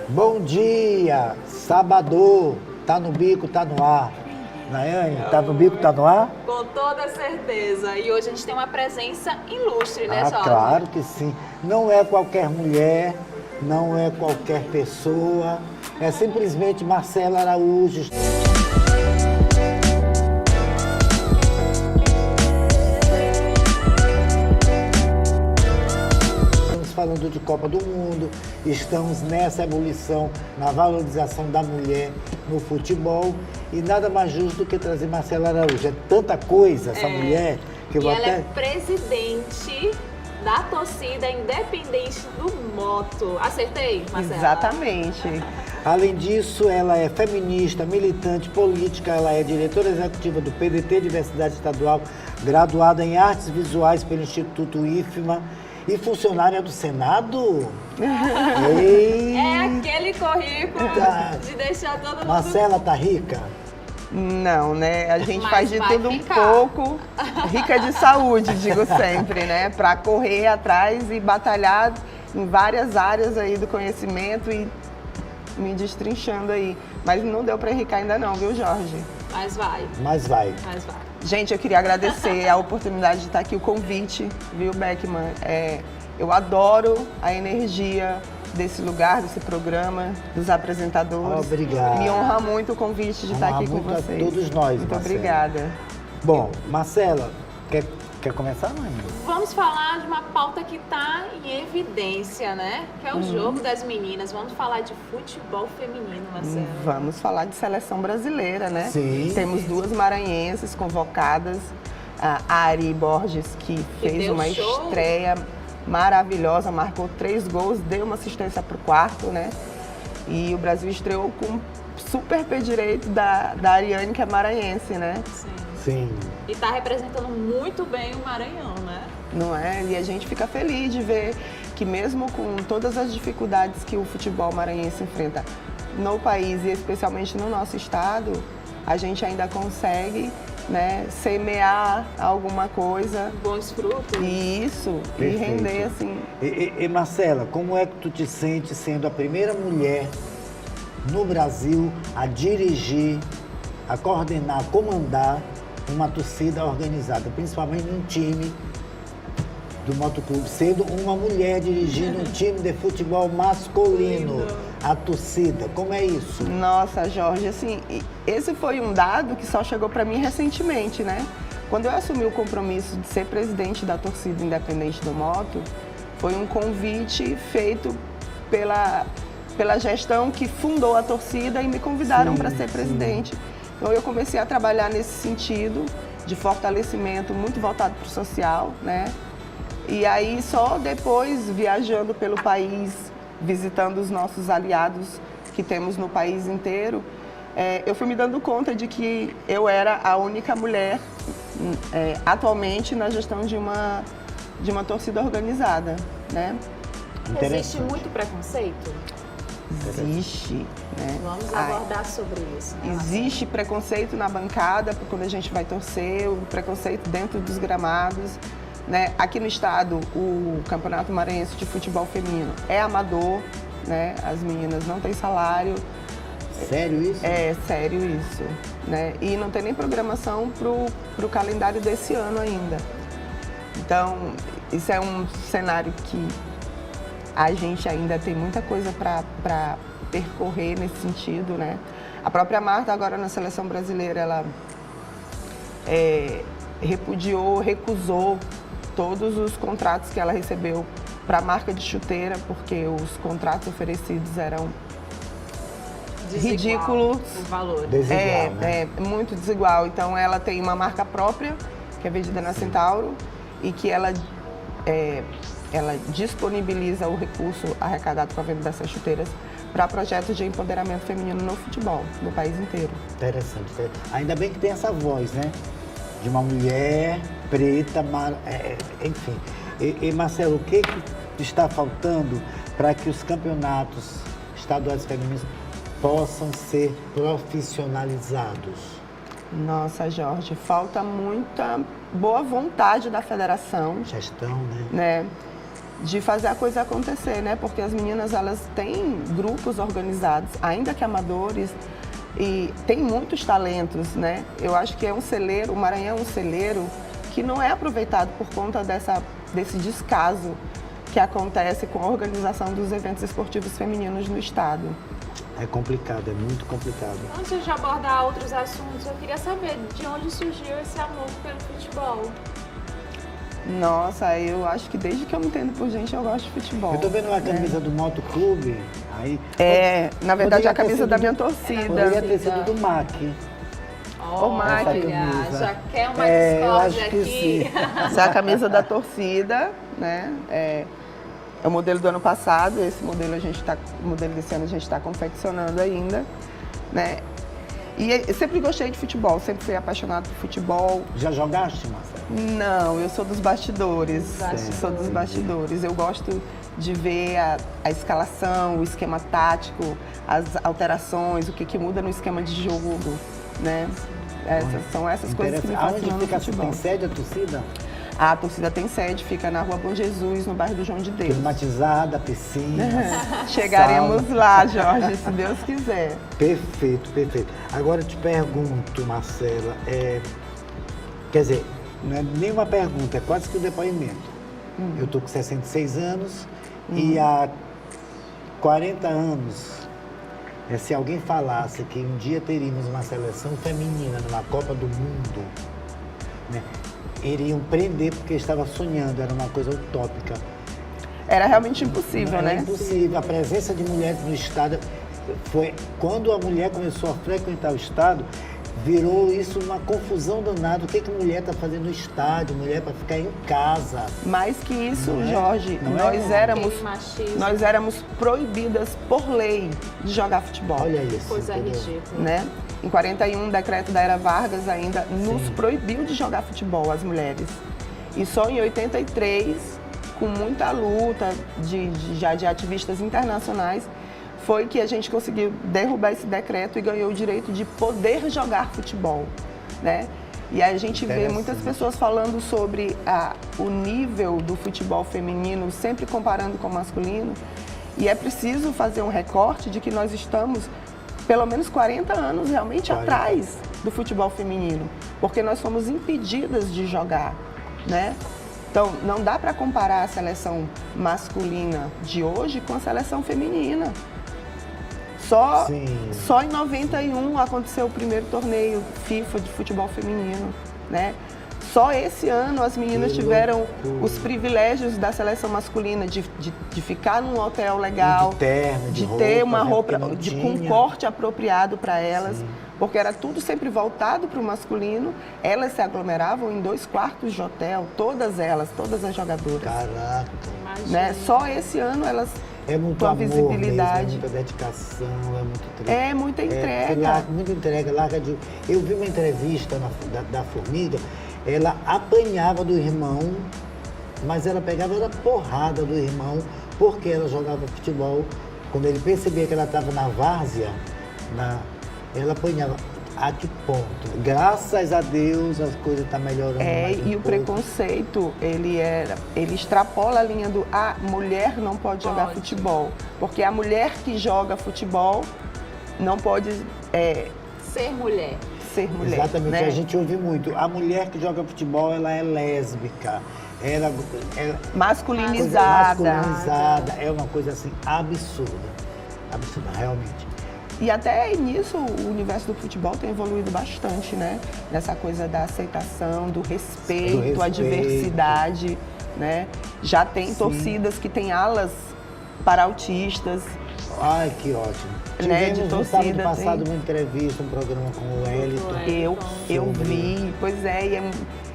Bom dia, sábado, tá no bico, tá no ar. Nayane, tá no bico, tá no ar? Com toda certeza. E hoje a gente tem uma presença ilustre, né, Jorge? Claro que sim. Não é qualquer mulher, não é qualquer pessoa, é simplesmente Marcela Araújo. Falando de Copa do Mundo, estamos nessa ebulição, na valorização da mulher no futebol e nada mais justo do que trazer Marcela Araújo. É tanta coisa essa mulher que eu vou ela até... é presidente da torcida independente do Moto. Acertei, Marcela? Exatamente. Além disso, ela é feminista, militante política, ela é diretora executiva do PDT Diversidade Estadual, graduada em Artes Visuais pelo Instituto IFMA, e funcionária do Senado? É aquele currículo de deixar todo mundo... Marcela tá rica? Não, né? A gente Mas faz de vai tudo ficar. um pouco, rica de saúde, digo sempre, né? Para correr atrás e batalhar em várias áreas aí do conhecimento e me destrinchando aí. Mas não deu para enricar ainda não, viu, Jorge? Mas vai. Mas vai. Mas vai. Gente, eu queria agradecer a oportunidade de estar aqui, o convite, viu, Beckman? Eu adoro a energia desse lugar, desse programa, dos apresentadores. Obrigado. Me honra muito o convite de estar aqui com muito vocês. A todos nós, muito Marcela. obrigada. Bom, Marcela, quer começar, mãe? Vamos falar de uma pauta que está em evidência, né? Que é o jogo das meninas. Vamos falar de futebol feminino, Marcela. Vamos falar de seleção brasileira, né? Sim. Temos duas maranhenses convocadas. A Ari Borges, que fez deu uma show. estreia maravilhosa, marcou 3 gols, deu uma assistência para o quarto, né? E o Brasil estreou com super pé direito da Ariane, que é maranhense, né? Sim. Sim. E está representando muito bem o Maranhão, né? Não é? E a gente fica feliz de ver que mesmo com todas as dificuldades que o futebol maranhense enfrenta no país e especialmente no nosso estado, a gente ainda consegue, né, semear alguma coisa. Bons frutos. Isso, Perfeito. e render assim. E Marcela, como é que tu te sente sendo a primeira mulher no Brasil a dirigir, a coordenar, a comandar uma torcida organizada, principalmente num time do motoclube, sendo uma mulher dirigindo um time de futebol masculino, a torcida, como é isso? Nossa, Jorge, assim, esse foi um dado que só chegou para mim recentemente, né? Quando eu assumi o compromisso de ser presidente da torcida independente do Moto, foi um convite feito pela gestão que fundou a torcida e me convidaram para ser presidente. Então eu comecei a trabalhar nesse sentido de fortalecimento muito voltado para o social, né? E aí só depois, viajando pelo país, visitando os nossos aliados que temos no país inteiro, eu fui me dando conta de que eu era a única mulher atualmente na gestão de uma torcida organizada, né? Existe muito preconceito? Existe, né? Vamos abordar sobre isso. Né? Existe preconceito na bancada quando a gente vai torcer, o preconceito dentro dos gramados, né? Aqui no estado, o Campeonato Maranhense de Futebol Feminino é amador, né? As meninas não têm salário. Sério isso? É sério isso, né? E não tem nem programação pro calendário desse ano ainda. Então, isso é um cenário que a gente ainda tem muita coisa para percorrer nesse sentido, né? A própria Marta, agora na seleção brasileira, ela recusou todos os contratos que ela recebeu para a marca de chuteira, porque os contratos oferecidos eram ridículos. O valor. Desigual, né? É muito desigual. Então, ela tem uma marca própria, que é vendida na Centauro, e que ela disponibiliza o recurso arrecadado com a venda dessas chuteiras para projetos de empoderamento feminino no futebol, no país inteiro. Interessante. Ainda bem que tem essa voz, né? De uma mulher preta, enfim. E Marcelo, o que está faltando para que os campeonatos estaduais femininos possam ser profissionalizados? Nossa, Jorge, falta muita boa vontade da federação, Gestão, né? né, de fazer a coisa acontecer, né? Porque as meninas, elas têm grupos organizados, ainda que amadores, e tem muitos talentos, né? Eu acho que é um celeiro, o Maranhão é um celeiro que não é aproveitado por conta desse descaso que acontece com a organização dos eventos esportivos femininos no estado. É complicado, é muito complicado. Antes de abordar outros assuntos, eu queria saber de onde surgiu esse amor pelo futebol. Nossa, eu acho que desde que eu me entendo por gente, eu gosto de futebol. Eu tô vendo uma camisa do Motoclube, aí... Na verdade, poderia a ter camisa sido da minha do- torcida. Poderia ter sido do MAC. Mike. Olha, já quer uma Eu discórdia acho que aqui. sim. Essa é a camisa da torcida, né? É o modelo do ano passado, esse modelo o modelo desse ano a gente está confeccionando ainda, né? E eu sempre gostei de futebol, sempre fui apaixonado por futebol. Já jogaste, Marcelo? Não, eu sou dos bastidores. Bastidores. Sou dos bastidores. Eu gosto de ver a escalação, o esquema tático, as alterações, o que muda no esquema de jogo, né? São essas coisas que me fascinam Aonde no fica, futebol. tem sede a torcida? A torcida tem sede, fica na Rua Bom Jesus, no bairro do João de Deus. Climatizada, piscina. Chegaremos sauna. lá, Jorge, se Deus quiser. Perfeito, perfeito. Agora eu te pergunto, Marcela, quer dizer, não é nem uma pergunta, é quase que um depoimento. Eu tô com 66 anos e há 40 anos, se alguém falasse que um dia teríamos uma seleção feminina numa Copa do Mundo, né, iriam prender porque estava sonhando, era uma coisa utópica. Era realmente impossível, Era né? impossível. A presença de mulheres no estado foi quando a mulher começou a frequentar o estado, virou isso uma confusão danada. O que a mulher está fazendo no estádio? Mulher para ficar em casa. Mais que isso, Não é? Jorge, Não é? nós Machismo. éramos proibidas por lei de jogar futebol. Olha isso. Coisa entendeu? ridícula. Né? Em 41, o decreto da Era Vargas ainda nos proibiu de jogar futebol, as mulheres. E só em 83, com muita luta de ativistas internacionais, foi que a gente conseguiu derrubar esse decreto e ganhou o direito de poder jogar futebol, né? E aí a gente vê muitas pessoas falando sobre o nível do futebol feminino, sempre comparando com o masculino, e é preciso fazer um recorte de que nós estamos pelo menos 40 anos realmente 40. atrás do futebol feminino, porque nós fomos impedidas de jogar, né? Então, não dá para comparar a seleção masculina de hoje com a seleção feminina. Só em 91 aconteceu o primeiro torneio FIFA de futebol feminino, né? Só esse ano as meninas tiveram os privilégios da seleção masculina de ficar num hotel legal, De terno, de ter roupa, uma né? roupa Porque não com um tinha. corte apropriado para elas, porque era tudo sempre voltado para o masculino. Elas se aglomeravam em 2 quartos de hotel, todas as jogadoras. Caraca. Né? Só esse ano elas É muito com a amor visibilidade. mesmo, é muita dedicação, é muito treino. É muita entrega. Muita entrega, larga de... Eu vi uma entrevista da Formiga, ela apanhava do irmão, mas ela pegava era porrada do irmão, porque ela jogava futebol. Quando ele percebia que ela estava na várzea, ela apanhava. A que ponto? Graças a Deus as coisas estão melhorando mais um E o pouco. preconceito, ele extrapola a linha do a mulher não pode jogar Pode. futebol. Porque a mulher que joga futebol não pode Ser mulher. ser mulher. Exatamente, né? a gente ouve muito. A mulher que joga futebol, ela é lésbica, ela Masculinizada. masculinizada, é uma coisa assim absurda, absurda, realmente. E até nisso o universo do futebol tem evoluído bastante, né? Nessa coisa da aceitação, do respeito à diversidade, né? Já tem torcidas que têm alas para autistas. Ai, que ótimo. Né, Tivemos de no torcida, sábado passado tem. uma entrevista, um programa com o Wellington. Eu Sobre- vi, pois é, e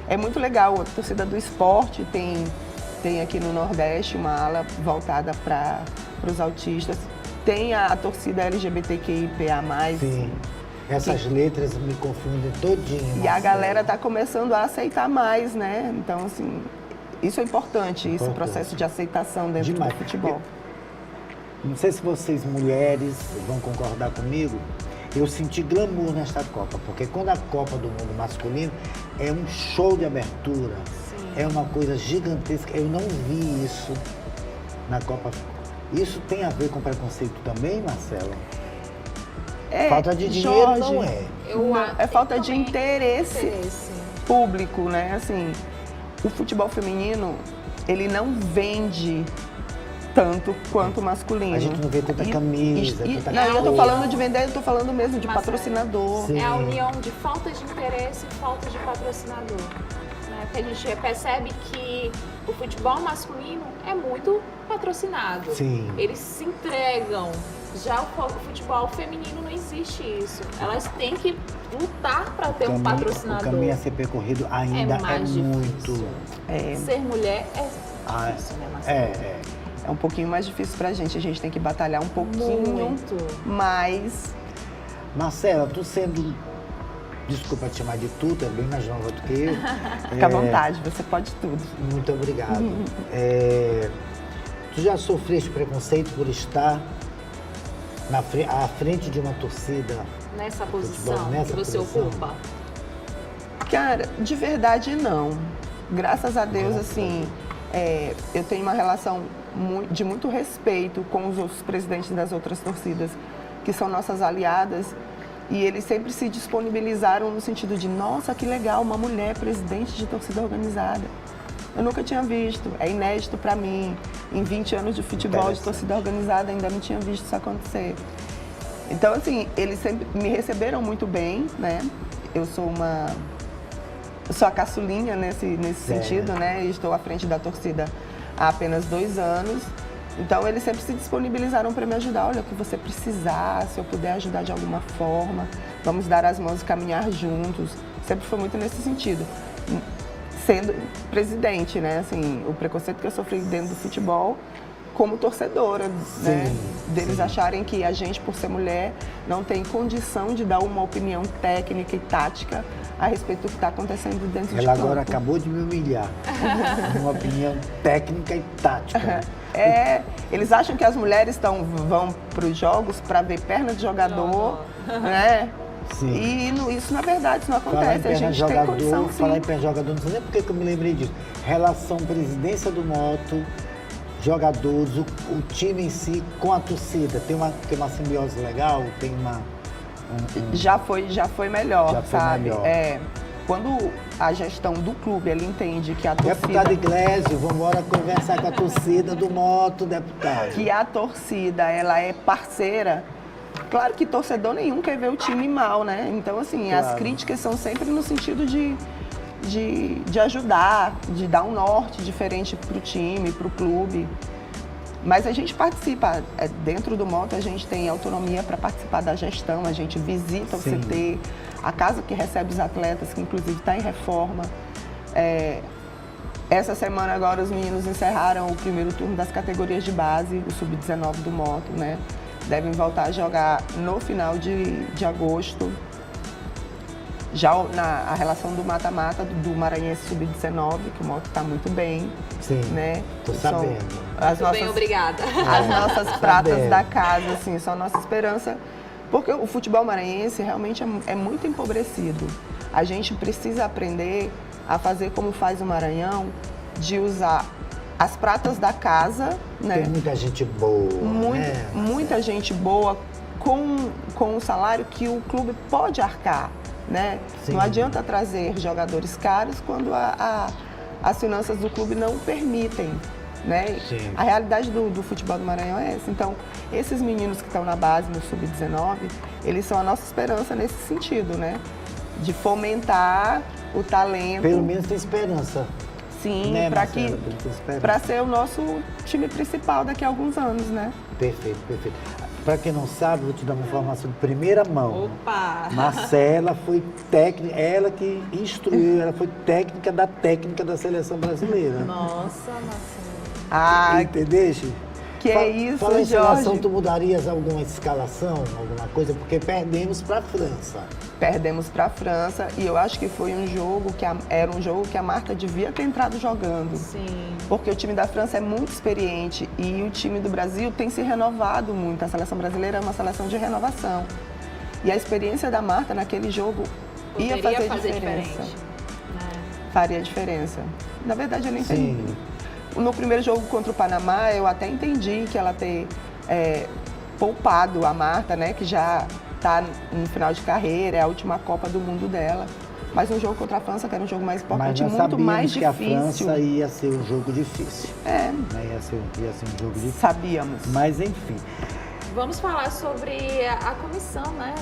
é muito legal. A torcida do esporte tem aqui no Nordeste uma ala voltada para os autistas. Tem a torcida LGBTQIPA+. Sim, essas letras me confundem todinho. E a Marcela. galera está começando a aceitar mais, né? Então, assim, isso é importante, esse Importante. processo de aceitação dentro Demais. do futebol. Não sei se vocês, mulheres, vão concordar comigo. Eu senti glamour nesta Copa, porque quando a Copa do Mundo masculino é um show de abertura, é uma coisa gigantesca. Eu não vi isso na Copa. Isso tem a ver com preconceito também, Marcela? Falta de dinheiro Jorge, não é. É falta de também interesse público, né? Assim, o futebol feminino, ele não vende tanto quanto o masculino. A gente não vê tanta camisa, tanta Não, eu tô coisa. falando de vender, eu tô falando mesmo de Mas patrocinador. Sim. É a união de falta de interesse e falta de patrocinador. Né? Porque a gente percebe que o futebol masculino é muito patrocinado. Sim. Eles se entregam. Já o futebol feminino não existe isso. Elas têm que lutar para ter um patrocinador. O caminho a ser percorrido ainda é mais muito... difícil. Ser mulher é difícil, né, Marcelo? É um pouquinho mais difícil pra gente, a gente tem que batalhar um pouquinho Muito. mais. Marcela, tu sendo, desculpa te chamar de tu, tu é bem mais nova do que eu. Fica à vontade, você pode tudo. Muito obrigado. Tu já sofreste preconceito por estar à frente de uma torcida? Nessa posição nessa que você posição? ocupa? Cara, de verdade não. Graças a Deus, assim, eu tenho uma relação de muito respeito com os outros presidentes das outras torcidas, que são nossas aliadas, e eles sempre se disponibilizaram no sentido de, nossa, que legal, uma mulher presidente de torcida organizada. Eu nunca tinha visto, é inédito para mim. Em 20 anos de futebol, de torcida organizada, ainda não tinha visto isso acontecer. Então, assim, eles sempre me receberam muito bem, né? Eu sou a caçulinha nesse sentido, né? Estou à frente da torcida há apenas 2 anos. Então, eles sempre se disponibilizaram para me ajudar. Olha, o que você precisar, se eu puder ajudar de alguma forma, vamos dar as mãos e caminhar juntos. Sempre foi muito nesse sentido. Sendo presidente, né? Assim, o preconceito que eu sofri dentro do futebol como torcedora, né? Deles acharem que a gente, por ser mulher, não tem condição de dar uma opinião técnica e tática a respeito do que está acontecendo dentro de campo. Ela agora acabou de me humilhar. Uma opinião técnica e tática. Eles acham que as mulheres vão para os jogos para ver perna de jogador, né? Sim. E isso, na verdade, isso não Falar em acontece. A perna gente tem condição, sim. falar em perna de jogador, não sei nem por que eu me lembrei disso. Relação presidência do Moto, jogadores, o time em si com a torcida. Tem uma simbiose legal? Tem uma... Já foi melhor, Já foi sabe? melhor. Quando a gestão do clube, ele entende que a torcida... Deputado Iglesias, vamos embora conversar com a torcida do Moto, deputado. Que a torcida, ela é parceira. Claro que torcedor nenhum quer ver o time mal, né? Então, assim, Claro. as críticas são sempre no sentido de ajudar, de dar um norte diferente para o time, para o clube. Mas a gente participa, dentro do Moto a gente tem autonomia para participar da gestão, a gente visita o Sim. CT, a casa que recebe os atletas, que inclusive está em reforma. Essa semana agora os meninos encerraram o primeiro turno das categorias de base, o Sub-19 do Moto, né? Devem voltar a jogar no final de agosto. Já a relação do mata-mata do Maranhense Sub-19, que o Moto está muito bem. Sim, né? tô sabendo. Bem, obrigada. As nossas pratas Sabendo. da casa, assim, são a nossa esperança. Porque o futebol maranhense realmente é muito empobrecido. A gente precisa aprender a fazer como faz o Maranhão, de usar as pratas da casa, né? Tem muita gente boa, né? Muita gente boa com o salário que o clube pode arcar, né? Sim. Não adianta trazer jogadores caros quando as finanças do clube não permitem, né? Sim. A realidade do futebol do Maranhão é essa. Então, esses meninos que estão na base, no Sub-19, eles são a nossa esperança nesse sentido, né? De fomentar o talento. Pelo menos tem esperança. Sim, Né, para Marcela? Pelo menos tem esperança. para ser o nosso time principal daqui a alguns anos, né? Perfeito, perfeito. Para quem não sabe, vou te dar uma informação de primeira mão. Opa! Marcela foi técnica, ela que instruiu, ela foi técnica da seleção brasileira. Nossa, Marcelo. Ah, Entendeste? Que é isso, Fala em escalação, Jorge? tu mudarias alguma escalação, alguma coisa? Porque perdemos para a França. Perdemos para a França e eu acho que foi um jogo era um jogo que a Marta devia ter entrado jogando. Sim. Porque o time da França é muito experiente e o time do Brasil tem se renovado muito. A seleção brasileira é uma seleção de renovação. E a experiência da Marta naquele jogo ia Poderia fazer diferença. diferente, né? Faria diferença. Na verdade, eu nem entendi. Sim. No primeiro jogo contra o Panamá, eu até entendi que ela ter poupado a Marta, né, que já está no final de carreira, é a última Copa do Mundo dela. Mas no jogo contra a França, que era um jogo mais Mas importante, nós muito mais sabíamos que a difícil. França ia ser um jogo difícil. É, Né? Ia ser um jogo difícil. sabíamos. Mas enfim. Vamos falar sobre a comissão, né?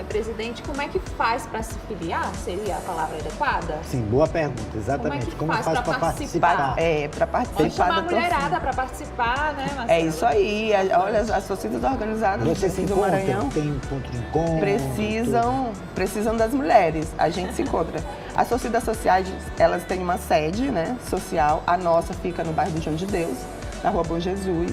Presidente, como é que faz para se filiar? Seria a palavra adequada? Sim, boa pergunta, exatamente. Como é que faz pra para participar? participar? Para Pode participar chamar da a mulherada torcida. para participar, né, Marcelo? É isso aí. Olha, as torcidas organizadas Você se do encontra? Maranhão Tem ponto de encontro? precisam das mulheres. A gente se encontra. As torcidas sociais, elas têm uma sede, né, social. A nossa fica no bairro do João de Deus, na Rua Bom Jesus.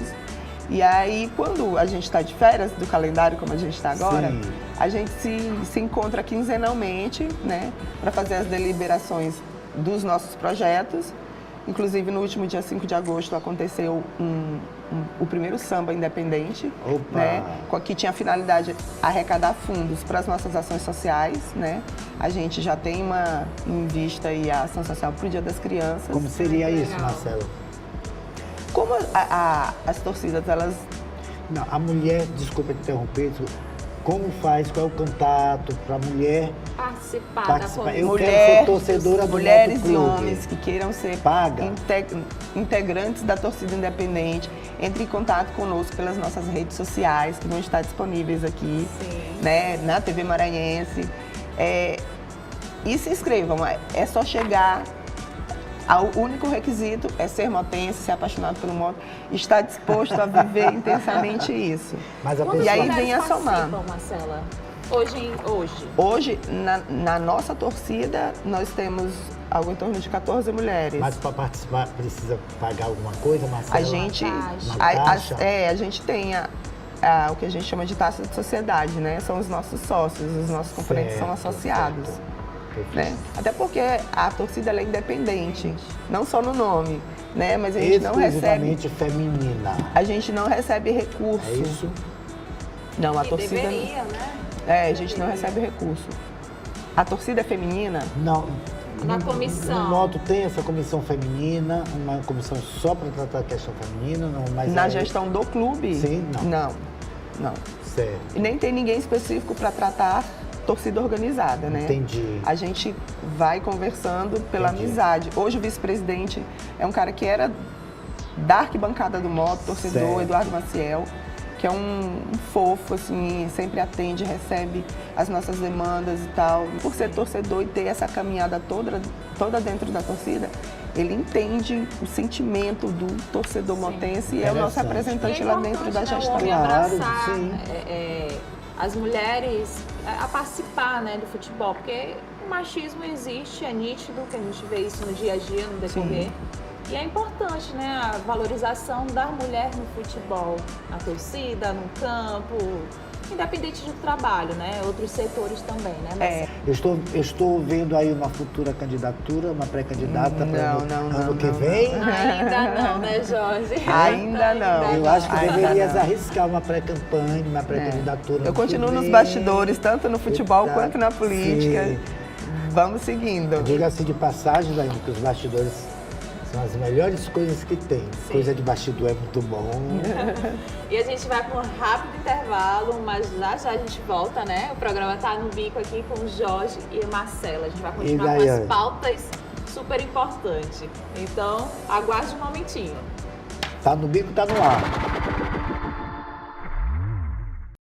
E aí, quando a gente está de férias do calendário, como a gente está agora, Sim. a gente se encontra quinzenalmente, né, para fazer as deliberações dos nossos projetos. Inclusive, no último dia 5 de agosto, aconteceu o primeiro samba independente, Opa! né, que tinha a finalidade de arrecadar fundos para as nossas ações sociais. Né? A gente já tem em vista aí a ação social para o Dia das Crianças. Como seria isso, Legal. Marcelo? Como as torcidas, elas... Não, a mulher, desculpa te interromper, como faz, qual é o contato para a mulher Participar participar? da Eu comissão. quero ser torcedora do mulheres e Motoclube. homens que queiram ser Paga. integrantes da torcida independente, entre em contato conosco pelas nossas redes sociais, que vão estar disponíveis aqui, Sim. né, na TV Maranhense. E se inscrevam, é só chegar. O único requisito é ser motense, ser apaixonado pelo moto, estar disposto a viver intensamente isso. Mas a Quantas E aí pessoa... vem a mulheres somar. participam, Marcela? Hoje. Hoje, na nossa torcida, nós temos algo em torno de 14 mulheres. Mas para participar precisa pagar alguma coisa, Marcelo? A gente, taxa. a gente tem o que a gente chama de taxa de sociedade, né? São os nossos sócios, os nossos componentes são Certo, associados. certo. Né? Até porque a torcida ela é independente, não só no nome, né? Mas a gente não recebe, Exclusivamente feminina. a gente não recebe recurso. É isso? Não, a Que torcida deveria, né? a gente não recebe recurso. A torcida é feminina? Não. Na No comissão. Moto tem essa comissão feminina, uma comissão só para tratar a questão feminina, não, mas Na aí- gestão do clube? Sim, não. Não. Certo. E nem tem ninguém específico para tratar torcida organizada, né? Entendi. A gente vai conversando pela Entendi. amizade. Hoje o vice-presidente é um cara que era da arquibancada do Moto, torcedor, Certo. Eduardo Maciel, que é um fofo, assim, sempre atende, recebe as nossas demandas e tal. Por ser torcedor e ter essa caminhada toda dentro da torcida, ele entende o sentimento do torcedor motense e é o nosso Interessante. representante E é lá dentro da importante, né, o gestão. homem Claro, abraçar sim. as mulheres a participar, né, do futebol, porque o machismo existe, é nítido, que a gente vê isso no dia a dia, no decorrer. E é importante, né, a valorização da mulher no futebol, na torcida, no campo, independente do trabalho, né, outros setores também, né, Marcelo? Eu estou vendo aí uma futura candidatura, uma pré-candidata para ano que vem. Ainda não, né, Jorge? Ainda não. Eu acho que Ainda deverias não. arriscar uma pré-campanha, uma pré-candidatura. Eu ano que continuo nos vem. bastidores, tanto no futebol Tá. quanto na política. Sim. Vamos seguindo. Diga-se de passagem, Daiane, que os bastidores são as melhores coisas que tem. Coisa de bastidor é muito bom. E a gente vai para um rápido intervalo, mas já a gente volta, né? O programa tá no bico aqui com o Jorge e a Marcela. A gente vai continuar com Daiane? as pautas super importantes. Então, aguarde um momentinho. Tá no bico, tá no ar.